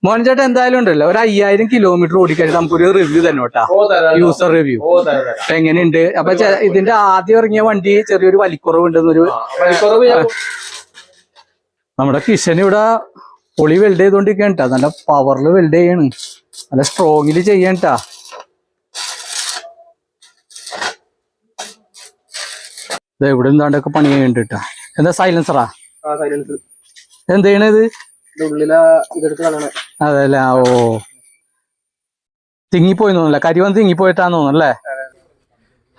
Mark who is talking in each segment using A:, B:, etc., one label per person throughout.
A: മോഹൻചേട്ടൻ എന്തായാലും ഉണ്ടല്ലോ ഒരു 5000 കിലോമീറ്റർ ഓടിക്കഴിഞ്ഞാൽ നമുക്കൊരു റിവ്യൂ തന്നെ കേട്ടാ, യൂസർ റിവ്യൂ എങ്ങനെയുണ്ട്. അപ്പൊ ഇതിന്റെ ആദ്യം ഇറങ്ങിയ വണ്ടി ചെറിയൊരു വലിക്കുറവുണ്ടെന്നൊരു നമ്മുടെ കിഷൻ ഇവിടെ പൊളി വെൽഡ് ചെയ്തോണ്ടിരിക്കണ്ട, നല്ല പവറിൽ വെൽഡ് ചെയ്യാണ്, നല്ല സ്ട്രോങ്ങില് ചെയ്യണ്ടാ. ഇവിടെ എന്താണ്ടൊക്കെ പണി ചെയ്യണ്ടിട്ടാ. എന്താ സൈലൻസറാ? എന്ത് ചെയ്യണത്? അതെല്ലേ. ഓ തിങ്ങിപ്പോയി തോന്നല്ലേ, കരിവന്ന് തിങ്ങിപ്പോയിട്ടാന്ന് തോന്നല്ലേ.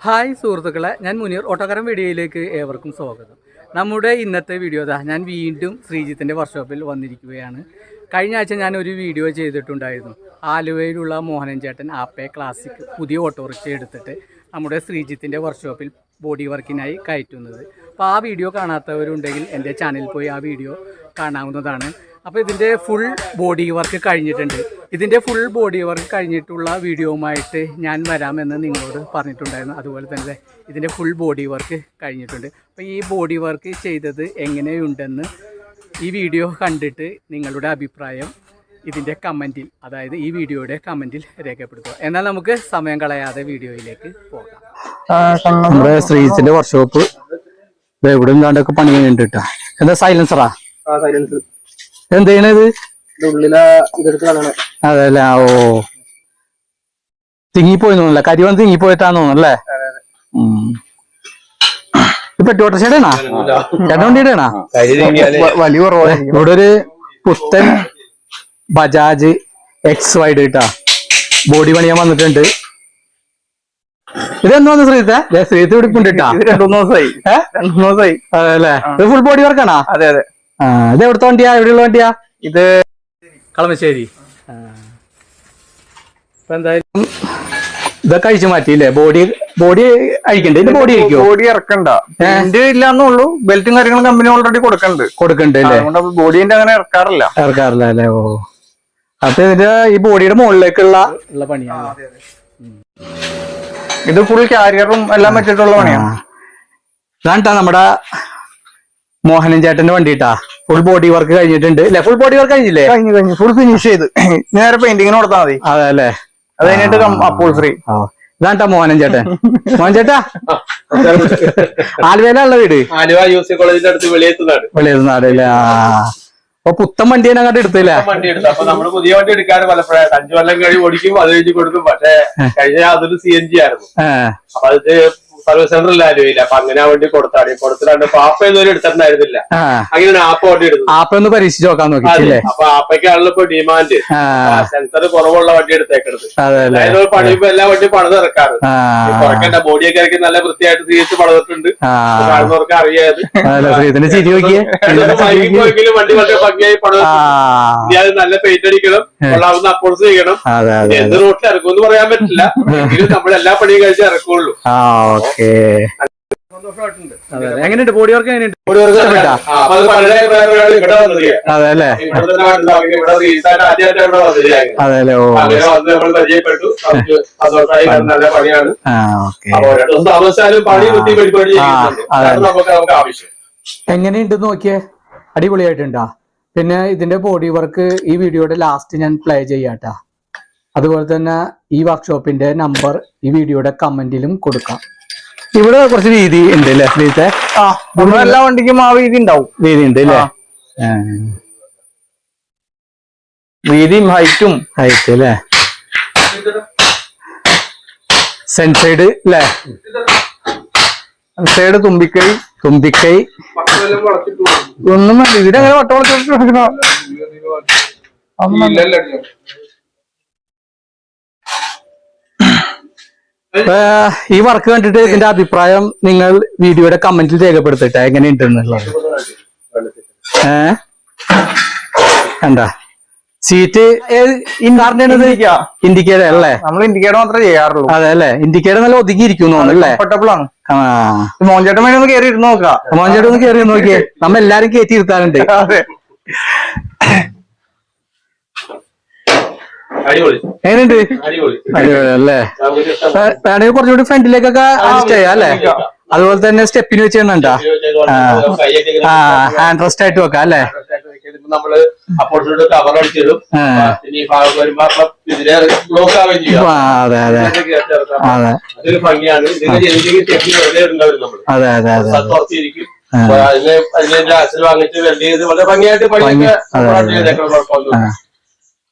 A: ഹായ് സുഹൃത്തുക്കളെ, ഞാൻ മുനീർ ഓട്ടോക്കാരൻ വീഡിയോയിലേക്ക് ഏവർക്കും സ്വാഗതം. നമ്മുടെ ഇന്നത്തെ വീഡിയോ ഞാൻ വീണ്ടും ശ്രീജിത്തിന്റെ വർക്ക്ഷോപ്പിൽ വന്നിരിക്കുകയാണ്. കഴിഞ്ഞ ആഴ്ച ഞാൻ ഒരു വീഡിയോ ചെയ്തിട്ടുണ്ടായിരുന്നു. ആലുവയിലുള്ള മോഹനൻ ചേട്ടൻ ആപ്പെ ക്ലാസിക് പുതിയ ഓട്ടോറിക്ഷ എടുത്തിട്ട് നമ്മുടെ ശ്രീജിത്തിന്റെ വർക്ക്ഷോപ്പിൽ ബോഡി വർക്കിനായി കയറ്റുന്നത്. അപ്പോൾ ആ വീഡിയോ കാണാത്തവരുണ്ടെങ്കിൽ എൻ്റെ ചാനലിൽ പോയി ആ വീഡിയോ കാണാവുന്നതാണ്. അപ്പോൾ ഇതിൻ്റെ ഫുൾ ബോഡി വർക്ക് കഴിഞ്ഞിട്ടുണ്ട്. ഇതിൻ്റെ ഫുൾ ബോഡി വർക്ക് കഴിഞ്ഞിട്ടുള്ള വീഡിയോവുമായിട്ട് ഞാൻ വരാമെന്ന് നിങ്ങളോട് പറഞ്ഞിട്ടുണ്ടായിരുന്നു. അതുപോലെ തന്നെ ഇതിൻ്റെ ഫുൾ ബോഡി വർക്ക് കഴിഞ്ഞിട്ടുണ്ട്. അപ്പോൾ ഈ ബോഡി വർക്ക് ചെയ്തത് എങ്ങനെയുണ്ടെന്ന് ഈ വീഡിയോ കണ്ടിട്ട് നിങ്ങളുടെ അഭിപ്രായം ഇതിൻ്റെ കമൻറ്റിൽ, അതായത് ഈ വീഡിയോയുടെ കമൻറ്റിൽ രേഖപ്പെടുത്തുക. എന്നാൽ നമുക്ക് സമയം കളയാതെ വീഡിയോയിലേക്ക് പോകാം. നമ്മുടെ ശ്രീജിത്തിന്റെ വർക്ക്ഷോപ്പ് ഇവിടെ നിന്നാണ്ടൊക്കെ പണി കഴിഞ്ഞിട്ടാ. എന്താ സൈലൻസറാ? എന്ത് ചെയ്യണത്? അതെല്ലേ. ഓ തിങ്ങിപ്പോയി തോന്നല്ലേ, കരിവന്ന് തിങ്ങിപ്പോയിട്ടാന്ന് തോന്നല്ലേ. പെട്രോൾ ചേട്ടനാ, ചേട്ടൻ വണ്ടിയുടെയാണാ? വലിയ കുറവായിരിക്കും. ഇവിടെ ഒരു പുത്തൻ ബജാജ് എക്സ് വൈഡ് കിട്ടാ ബോഡി പണിയാൻ വന്നിട്ടുണ്ട്. ഇതെന്ന് വന്നു ശ്രീത്തെ? ശ്രീത്ത് പിടിപ്പുണ്ടിട്ടാ
B: 2-3 ദിവസമായി.
A: അതെല്ലേ. ഇത് ഫുൾ ബോഡി വർക്കാണോ?
B: അതെ അതെ.
A: ഇത് എവിടുത്തെ വണ്ടിയാ? എവിടെയുള്ള വണ്ടിയാ ഇത്? കളമശ്ശേരി. ഇപ്പൊ എന്തായാലും ഇതൊക്കെ അഴിച്ചു മാറ്റിയില്ലേ? ബോഡി അഴിക്കണ്ടേ? ഇത് ബോഡി അഴിക്കോ?
B: ബോഡി ഇറക്കണ്ട, പെയിന്റ് ഇല്ലാന്നുള്ളൂ. ബെൽറ്റും കാര്യങ്ങളും കമ്പനി ഓൾറെഡി കൊടുക്കണ്ട് അല്ലേ? ബോഡിന്റെ അങ്ങനെ ഇറക്കാറില്ല
A: അല്ലേ. ഓ അപ്പൊ ഇതിന്റെ ഈ ബോഡിയുടെ മുകളിലേക്കുള്ള പണിയാണ്.
B: ഇത് ഫുൾ കാരിയറും എല്ലാം വെച്ചിട്ടുള്ള പണിയാണ്.
A: ഇതാണ്ടാ നമ്മുടെ മോഹനൻ ചേട്ടന്റെ വണ്ടിട്ടാ. ഫുൾ ബോഡി വർക്ക് കഴിഞ്ഞിട്ടുണ്ട് അല്ലെ? ഫുൾ ബോഡി വർക്ക് കഴിഞ്ഞില്ലേ?
B: കഴിഞ്ഞു ഫുൾ ഫിനിഷ് ചെയ്ത് നേരെ പെയിന്റിങ്ങിന് കൊടുത്താൽ മതി.
A: അതെ അല്ലേ.
B: അത് കഴിഞ്ഞിട്ട് അപ്പോൾ ഫ്രീ.
A: ഇതാണ്ടാ മോഹനൻ ചേട്ടൻ. മോഹൻ ചേട്ടാ ആലുവയിലുള്ള വീട്?
C: ആലുവ യൂസി കോളേജിന്റെ അടുത്ത്
A: വെളിയത്തുനാട് അല്ലേ. അപ്പൊ പുത്തൻ വണ്ടി തന്നെ അങ്ങോട്ട് എടുത്തില്ല?
C: വണ്ടി എടുത്തു. അപ്പൊ നമ്മള് പുതിയ വണ്ടി എടുക്കാറ് പലപ്പോഴായിട്ട് 5 കൊല്ലം കഴിഞ്ഞ് ഓടിക്കും, അത് കഴിഞ്ഞ് കൊടുക്കും. പക്ഷെ കഴിഞ്ഞ അതൊരു CNG ആയിരുന്നു. അപ്പൊ അത് സർവീസ് സെന്ററിൽ ആലുവയില്ല. അപ്പൊ അങ്ങനെ ആ വണ്ടി കൊടുത്തിട്ടാണ്ട് ആപ്പ ഇതുവരെ എടുത്തിട്ടുണ്ടായിരുന്നില്ല. അങ്ങനെ ആപ്പ വണ്ടി എടുത്തു.
A: ആപ്പ ഒന്ന് പരീക്ഷിച്ച് നോക്കാൻ നോക്കിയില്ലേ?
C: അപ്പൊ ആപ്പയ്ക്കാണല്ലോ ഇപ്പൊ ഡിമാൻഡ്. സെൻസർ കുറവുള്ള വണ്ടി എടുത്തേക്കരുത്. അതായത് പണിയുമ്പോ എല്ലാ വണ്ടിയും പണിത് ഇറക്കാറ്. കുറയ്ക്കണ്ട, ബോഡിയൊക്കെ ഇറക്കി നല്ല വൃത്തിയായിട്ട് തീർത്ത് പണിതിട്ടുണ്ട്. കാണുന്നവർക്ക് അറിയാത്. വണ്ടി വളരെ ഭംഗിയായി പണിതിട്ടുണ്ട്. ഇനി അത് നല്ല പെയിന്റ് അടിക്കണം, കൊള്ളാവുന്ന അപ്പോഴ്സ് ചെയ്യണം. എന്ത് റോട്ടിൽ ഇറക്കുമെന്ന് പറയാൻ പറ്റില്ല. എങ്കിലും നമ്മൾ എല്ലാ പണിയും കഴിച്ച് ഇറക്കുള്ളൂ.
A: എങ്ങനെയുണ്ട് ബോഡി വർക്ക്? എങ്ങനെയുണ്ട് ബോഡി വർക്ക്? അതെല്ലേ. അതെല്ലേ. ഓ എങ്ങനെയുണ്ട് നോക്കിയേ? അടിപൊളിയായിട്ടുണ്ടാ. പിന്നെ ഇതിന്റെ ബോഡി വർക്ക് ഈ വീഡിയോയുടെ ലാസ്റ്റ് ഞാൻ പ്ലേ ചെയ്യാട്ടാ. അതുപോലെ തന്നെ ഈ വർക്ക്ഷോപ്പിന്റെ നമ്പർ ഈ വീഡിയോയുടെ കമന്റിലും കൊടുക്കാം. ഇവിടെ കുറച്ച് വീതി ഉണ്ട് അല്ലേ ശ്രീത്തെ?
B: എല്ലാ വണ്ടിക്കും ആ വീതി ഉണ്ടാവും.
A: വീതി ഉണ്ട് അല്ലേ?
B: വീതിയും ഹൈറ്റ്
A: അല്ലേ? സെൻസൈഡ് അല്ലേ?
B: സൈഡ് തുമ്പിക്കൈ ഒന്നും വേണ്ട. ഇതിനെങ്ങനെ വട്ടവളച്ചിട്ട്
A: ഈ വർക്ക് കണ്ടിട്ട് ഇതിന്റെ അഭിപ്രായം നിങ്ങൾ വീഡിയോയുടെ കമന്റിൽ രേഖപ്പെടുത്തിട്ടെ എങ്ങനെയുണ്ടെന്നുള്ളത്. കണ്ടാ സീറ്റ് ഇൻഡിക്കേറ്റർ അല്ലേ?
B: നമ്മൾ ഇൻഡിക്കേറ്റർ മാത്രമേ ചെയ്യാറുള്ളൂ.
A: അതെ അല്ലേ. ഇൻഡിക്കേറ്റർ നല്ല ഒതുങ്ങിയിരിക്കുന്നു അല്ലേ?
B: കംഫർട്ടബിൾ ആണ്. മോഹൻചേട്ടൻ വേണേ ഒന്ന് കയറി ഇരുന്ന് നോക്കാം.
A: മോഹൻചേട്ടൻ ഒന്ന് കയറി നോക്കിയേ. നമ്മ എല്ലാരും കയറ്റി ഇരുത്താറുണ്ട്.
B: അതെ.
A: എങ്ങനെയുണ്ട്? അടിപൊളി അല്ലേ? വേണമെങ്കിൽ കുറച്ചുകൂടി ഫ്രണ്ടിലേക്കൊക്കെ അഡ്ജസ്റ്റ് ചെയ്യാം അല്ലേ? അതുപോലെ തന്നെ സ്റ്റെപ്പിന് വെച്ച് തന്നെണ്ടാ. ഹാൻഡ് റെസ്റ്റ് ആയിട്ട് വെക്കാം അല്ലേ?
C: നമ്മള് അപ്പോഴത്തെ കവർ അടിച്ചിടും. ഇനി ഈ ഭാഗം വരുമ്പോ അപ്പൊ ഇതിനെ ബ്ലോക്ക് ആവുകയും ചെയ്യും.
A: അതെ അതെ അതെ
C: അതൊരു ഭംഗിയാണ്. ഇതിന് എന്തെങ്കിലും ചെക്കി വെറുതെ ഉണ്ടാവും നമ്മള്.
A: അതെ അതെ അതെ
C: തുറച്ചിരിക്കും. അതിന്റെ ഗ്ലാസ്സിൽ വാങ്ങിച്ച് വെൽഡ് ചെയ്ത് വളരെ ഭംഗിയായിട്ട് പണിയൊക്കെ കുഴപ്പമൊന്നുമില്ല.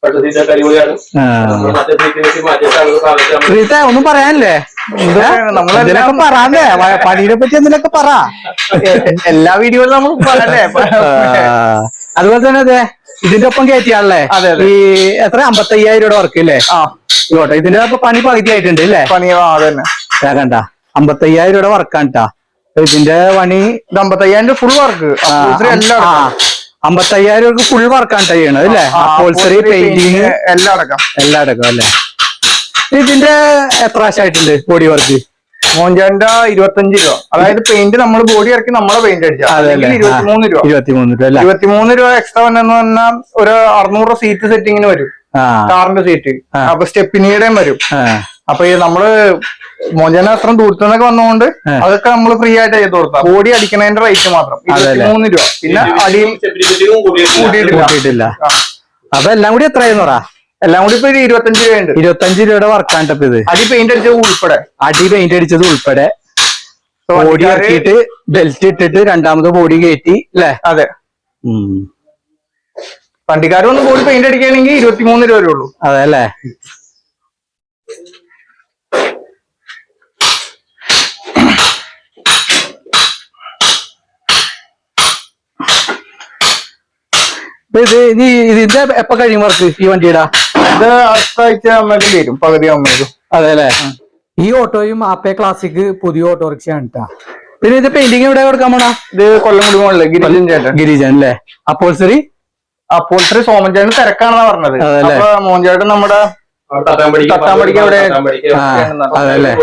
C: അടിപൊളിയാണ്. മറ്റേ സീറ്റിലേക്ക് മാറ്റിയിട്ടാണ്
A: ശ്രീത്തെ ഒന്നും പറയാനില്ലേ? നമ്മളെന്തിനൊക്കെ പറയാല്ലേ? പണിയെ പറ്റി എന്തിനൊക്കെ പറ.
B: എല്ലാ വീഡിയോയിലും നമ്മൾ പറയല്ലേ.
A: അതുപോലെ തന്നെ അതെ ഇതിന്റെ ഒപ്പം കയറ്റിയാണല്ലേ ഈ എത്ര 55,000 രൂപയുടെ വർക്ക് അല്ലേ? ഇങ്ങോട്ടെ ഇതിന്റെ പണി പകുതി ആയിട്ടുണ്ട് അല്ലേ?
B: പണി അതന്നെ
A: കണ്ട 55,000 രൂപയുടെ വർക്കാണ് കേട്ടാ ഇതിന്റെ പണി.
B: 55,000 ഫുൾ വർക്ക്.
A: 55,000 രൂപക്ക് ഫുൾ വർക്കാണ് ചെയ്യണത് അല്ലേ? അപ്പോൾസറി പെയിന്റിങ്
B: എല്ലാം അടക്കം
A: അല്ലേ? ഇതിന്റെ എത്ര ആശായിട്ടുണ്ട് ബോഡി വർക്ക്?
B: മോഞ്ചാന്റെ 25 രൂപ. അതായത് പെയിന്റ് നമ്മൾ ബോഡി ഇറക്കി നമ്മളെ പെയിന്റ് അടിച്ചാൽ 23 രൂപ. 23 രൂപ എക്സ്ട്രാ വന്നെന്ന് പറഞ്ഞാൽ ഒരു 600 സീറ്റ് സെറ്റിങ്ങിന് വരും. കാറിന്റെ സീറ്റ്. അപ്പൊ സ്റ്റെപ്പിനിയുടെയും വരും. അപ്പൊ ഈ നമ്മള് മോഞ്ചാന അത്ര ദൂരത്തുനിന്നൊക്കെ വന്നുകൊണ്ട് അതൊക്കെ നമ്മൾ ഫ്രീ ആയിട്ട് ചെയ്ത് കൊടുത്താം. ബോഡി അടിക്കുന്നതിന്റെ റേറ്റ് മാത്രം 23 രൂപ. പിന്നെ അടിയും
A: കൂട്ടിയിട്ടില്ല. അപ്പൊ എല്ലാം കൂടി എത്രയായിരുന്നു പറ?
B: എല്ലാം കൂടി ഇപ്പൊ 25 രൂപയുണ്ട്.
A: 25 രൂപയുടെ വർക്കാണ് ഇപ്പൊ ഇത്.
B: അടി പെയിന്റ് അടിച്ചത് ഉൾപ്പെടെ.
A: അടി പെയിന്റ് അടിച്ചത് ഉൾപ്പെടെ ബോഡി ഇറക്കിയിട്ട് ബെൽറ്റ് ഇട്ടിട്ട് രണ്ടാമത് ബോഡി കയറ്റി അല്ലേ?
B: അതെ. വണ്ടിക്കാർ വന്ന് ബോഡി പെയിന്റ് അടിക്കുകയാണെങ്കിൽ 23 രൂപ ഉള്ളൂ.
A: അതെ അല്ലേ? ഇതിന്റെ എപ്പോ കഴിയും വർക്ക് ഈ വണ്ടിയുടെ?
B: ഇത് അടുത്ത ആഴ്ച അമ്മയ്ക്ക് തരും, പകുതി അമ്മയ്ക്കും.
A: അതെ അല്ലേ? ഈ ഓട്ടോയും ആപ്പേ ക്ലാസിക് പുതിയ ഓട്ടോറിക്ഷയാണ് കേട്ടാ. പിന്നെ ഇത് പെയിന്റിങ് എവിടെ കൊടുക്കാൻ പോണാ?
B: ഇത് കൊല്ലംകുടി മോളില് ഗിരിജൻ ചേട്ടൻ.
A: ഗിരിജൻ അല്ലേ? അപ്പോൾസറി
B: സോമൻ ചേട്ടൻ തിരക്കാണെന്നാ പറഞ്ഞത്. അപ്പൊ മോൻചേട്ടൻ നമ്മുടെ തട്ടാമ്പടിക്ക് അവിടെ.
A: അതല്ലേ?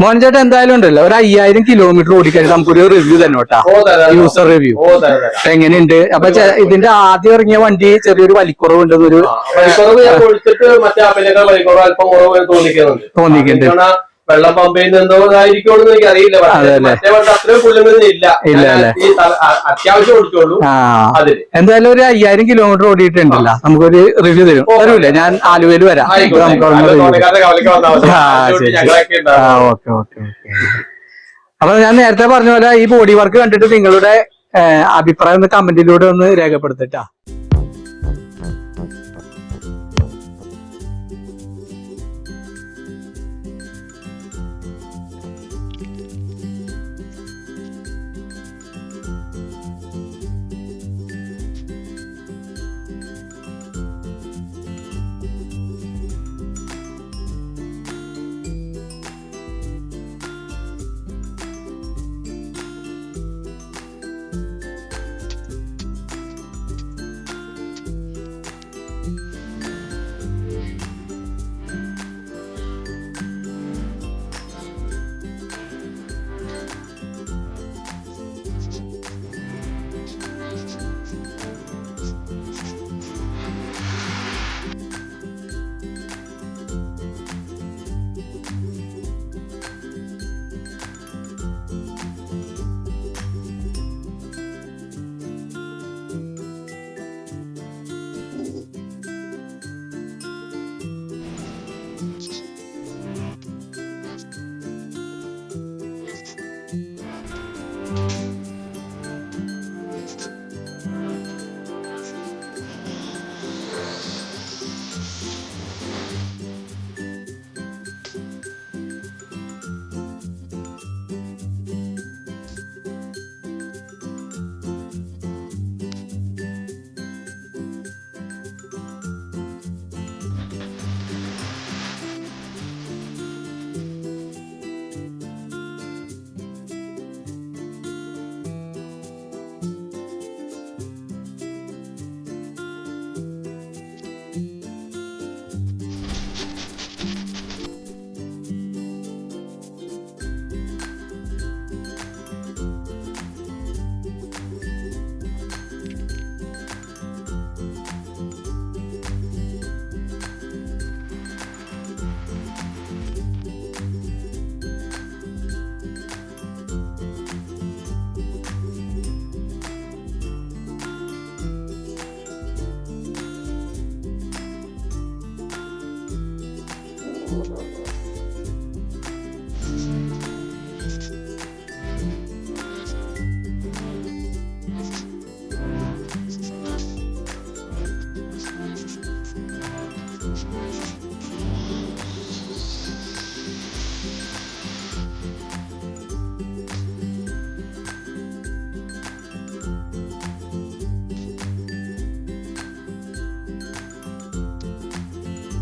A: മോഹൻചേട്ടൻ എന്തായാലും ഉണ്ടല്ലോ ഒരു 5,000 കിലോമീറ്റർ ഓടിക്കഴിഞ്ഞാൽ നമുക്കൊരു റിവ്യൂ തന്നെ കേട്ടാ, യൂസർ റിവ്യൂ എങ്ങനെയുണ്ട്. അപ്പൊ ഇതിന്റെ ആദ്യം ഇറങ്ങിയ വണ്ടി ചെറിയൊരു വലിക്കുറവുണ്ടെന്നൊരു തോന്നിക്കുന്നുണ്ട്.
C: വെള്ളം പമ്പയിൽ നിന്നോതായിരിക്കുമെന്ന് എനിക്ക് അറിയില്ല. അത്രയും പുള്ളിമൊന്നും ഇല്ല. അത്യാവശ്യം ഓടിച്ചോളൂ.
A: എന്തായാലും ഒരു 5,000 കിലോമീറ്റർ ഓടിയിട്ടുണ്ടല്ലോ, നമുക്കൊരു റിവ്യൂ തരൂല്ലേ? ഞാൻ ആലുവയിൽ വരാം. Okay okay. അപ്പൊ ഞാൻ നേരത്തെ പറഞ്ഞ പോലെ ഈ ബോഡി വർക്ക് കണ്ടിട്ട് നിങ്ങളുടെ അഭിപ്രായം ഒന്ന് കമന്റിലൂടെ ഒന്ന് രേഖപ്പെടുത്തിട്ടാ.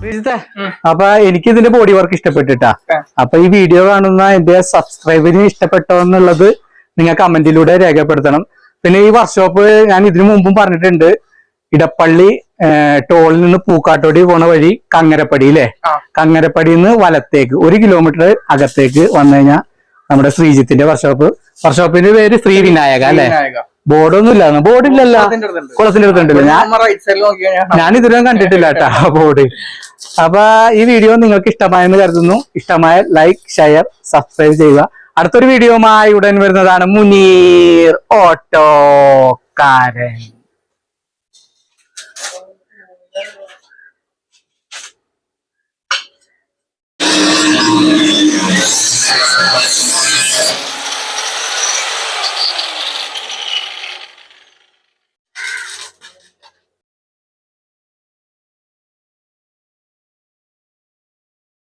A: ശ്രീജിത്തെ, അപ്പൊ എനിക്ക് ഇതിന്റെ ബോഡി വർക്ക് ഇഷ്ടപ്പെട്ടിട്ടാ. അപ്പൊ ഈ വീഡിയോ കാണുന്ന എന്റെ സബ്സ്ക്രൈബറിന് ഇഷ്ടപ്പെട്ടോ എന്നുള്ളത് നിങ്ങൾ കമന്റിലൂടെ രേഖപ്പെടുത്തണം. പിന്നെ ഈ വർക്ക്ഷോപ്പ് ഞാൻ ഇതിനു മുമ്പും പറഞ്ഞിട്ടുണ്ട്, ഇടപ്പള്ളി ടോളിൽ നിന്ന് പൂക്കാട്ടോടി പോണ വഴി കങ്ങരപ്പടി അല്ലേ, കങ്ങരപ്പടിയിൽ നിന്ന് വലത്തേക്ക് 1 കിലോമീറ്റർ അകത്തേക്ക് വന്നു കഴിഞ്ഞാൽ നമ്മുടെ ശ്രീജിത്തിന്റെ വർക്ക്ഷോപ്പിന്റെ പേര് ശ്രീ വിനായക അല്ലെ. ബോർഡൊന്നും ഇല്ല, ബോർഡില്ലല്ലോ, കുളത്തിന്റെ അടുത്തുണ്ടല്ലോ. ഞാൻ ഇതുവരെ കണ്ടിട്ടില്ല കേട്ടാ ബോർഡ്. അപ്പൊ ഈ വീഡിയോ നിങ്ങൾക്ക് ഇഷ്ടമായെന്ന് കരുതുന്നു. ഇഷ്ടമായ ലൈക്ക്, ഷെയർ, സബ്സ്ക്രൈബ് ചെയ്യുക. അടുത്തൊരു വീഡിയോയുമായി ഉടൻ വരുന്നതാണ് മുനീർ ഓട്ടോക്കാരൻ.